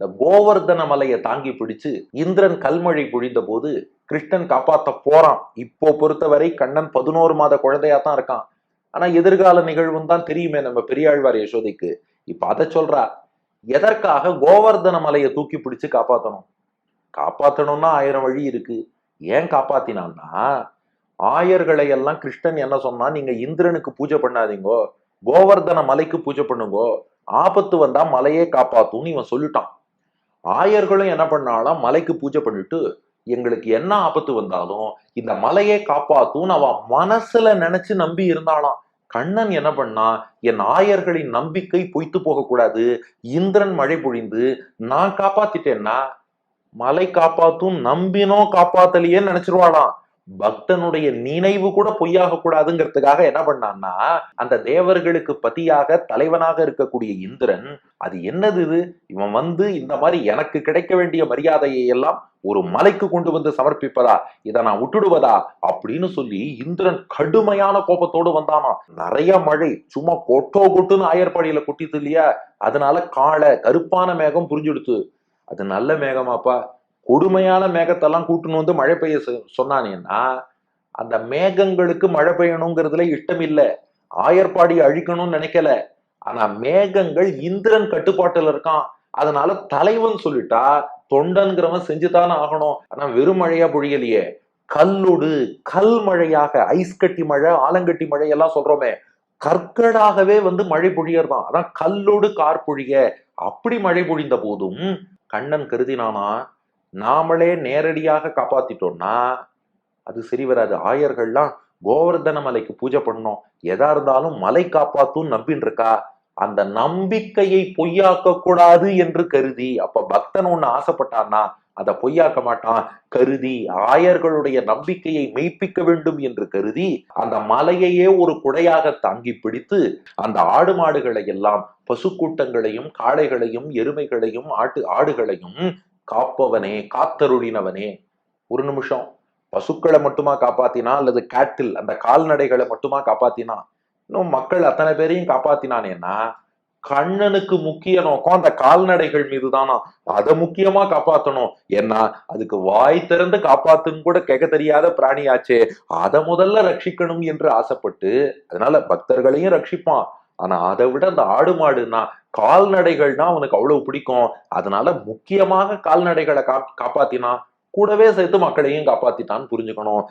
இந்த கோவர்தன மலையை தாங்கி பிடிச்சு இந்திரன் கல்மழை பொழிந்த போது கிருஷ்ணன் காப்பாத்த போறான். இப்போ பொறுத்தவரை கண்ணன் 11 மாத குழந்தையா தான் இருக்கான். ஆனா எதிர்கால நிகழ்வும் தான் தெரியுமே நம்ம பெரியாழ்வார் யசோதைக்கு. இப்ப அதை சொல்றா, எதற்காக கோவர்தன மலையை தூக்கி பிடிச்சு காப்பாத்தணும்? காப்பாத்தணும்னா 1000 வழி இருக்கு. ஏன் காப்பாத்தினான்னா, ஆயர்களை எல்லாம் கிருஷ்ணன் என்ன சொன்னா, நீங்க இந்திரனுக்கு பூஜை பண்ணாதீங்கோ, கோவர்தன மலைக்கு பூஜை பண்ணுங்கோ, ஆபத்து வந்தா மலையே காப்பாத்தும்னு இவன் சொல்லிட்டான். ஆயர்களும் என்ன பண்ணாலும் மலைக்கு பூஜை பண்ணிட்டு, எங்களுக்கு என்ன ஆபத்து வந்தாலும் இந்த மலையே காப்பாத்தும் அவ மனசுல நினைச்சு நம்பி இருந்தாலாம். கண்ணன் என்ன பண்ணா, என் ஆயர்களின் நம்பிக்கை பொய்த்து போக கூடாது, இந்திரன் மழை பொழிந்து நான் காப்பாத்திட்டேன்னா மலை காப்பாத்தும் நம்பினோ காப்பாத்தலையேன்னு நினைச்சிருவாளாம். பக்தனுடைய நினைவு கூட பொய்யாக கூடாதுங்கிறதுக்காக என்ன பண்ணான்னா, அந்த தேவர்களுக்கு பதியாக தலைவனாக இருக்கக்கூடிய இந்திரன், அது என்னது இது, இவன் வந்து இந்த மாதிரி எனக்கு கிடைக்க வேண்டிய மரியாதையை எல்லாம் ஒரு மலைக்கு கொண்டு வந்து சமர்ப்பிப்பதா, இதை நான் விட்டுடுவதா அப்படின்னு சொல்லி இந்திரன் கடுமையான கோபத்தோடு வந்தானா. நிறைய மழை சும்மா கொட்டோ கொட்டுன்னு ஆயர்பாடியில கொட்டிது இல்லையா, அதனால காளை கருப்பான மேகம் புரிஞ்சுடுத்து. அது நல்ல மேகமாப்பா, கொடுமையான மேகத்தெல்லாம் கூட்டுன்னு வந்து மழை பெய்ய சொன்னானேன்னா, அந்த மேகங்களுக்கு மழை பெய்யணுங்கிறதுல இஷ்டம் இல்ல, ஆயர்பாடி அழிக்கணும்னு நினைக்கல. ஆனா மேகங்கள் இந்திரன் கட்டுப்பாட்டுல இருக்கான், அதனால தலைவன் சொல்லிட்டா தொண்டன்கிறவன் செஞ்சுதானே ஆகணும். ஆனா வெறும் மழையா பொழியலையே, கல்லோடு கல் மழையாக, ஐஸ் கட்டி மழை ஆலங்கட்டி மழை எல்லாம் சொல்றோமே, கற்களாகவே வந்து மழை பொழியறதான். அதான் கல்லோடு கார் பொழிய. அப்படி மழை பொழிந்த போதும் கண்ணன் கருதினானா, நாமளே நேரடியாக காப்பாத்திட்டோம்னா அது சரி வராது. ஆயர்கள்லாம் கோவர்தன மலைக்கு பூஜை பண்ணோம், எதா இருந்தாலும் மலை காப்பாத்தும் நம்பின்னு இருக்கா, அந்த நம்பிக்கையை பொய்யாக்க கூடாது என்று கருதி, அப்ப பக்தன் ஒண்ணு ஆசைப்பட்டான்னா அதை பொய்யாக்க மாட்டான் கருதி, ஆயர்களுடைய நம்பிக்கையை மெய்ப்பிக்க வேண்டும் என்று கருதி அந்த மலையையே ஒரு குடையாக தாங்கி பிடித்து அந்த ஆடு மாடுகளை எல்லாம், பசுக்கூட்டங்களையும் காளைகளையும் எருமைகளையும் ஆடுகளையும் காப்பவனே காத்தருளினவனே. ஒரு நிமிஷம், பசுக்களை மட்டுமா காப்பாத்தினா அல்லது கேட்டில் அந்த கால்நடைகளை மட்டுமா காப்பாத்தினா? இன்னும் மக்கள் அத்தனை பேரையும் காப்பாத்தினானேன்னா, கண்ணனுக்கு முக்கிய நோக்கம் அந்த கால்நடைகள் மீது தானா, அதை முக்கியமா காப்பாத்தணும். ஏன்னா அதுக்கு வாய் திறந்து காப்பாத்துன்னு கூட கேட்க தெரியாத பிராணியாச்சே, அதை முதல்ல ரட்சிக்கணும் என்று ஆசைப்பட்டு, அதனால பக்தர்களையும் ரட்சிப்பான். ஆனா அதை விட அந்த ஆடு மாடுனா கால்நடைகள்னா அவனுக்கு அவ்வளவு பிடிக்கும். அதனால முக்கியமாக கால்நடைகளை காப்பாத்தினா, கூடவே சேர்த்து மக்களையும் காப்பாத்திட்டான்னு புரிஞ்சுக்கணும்.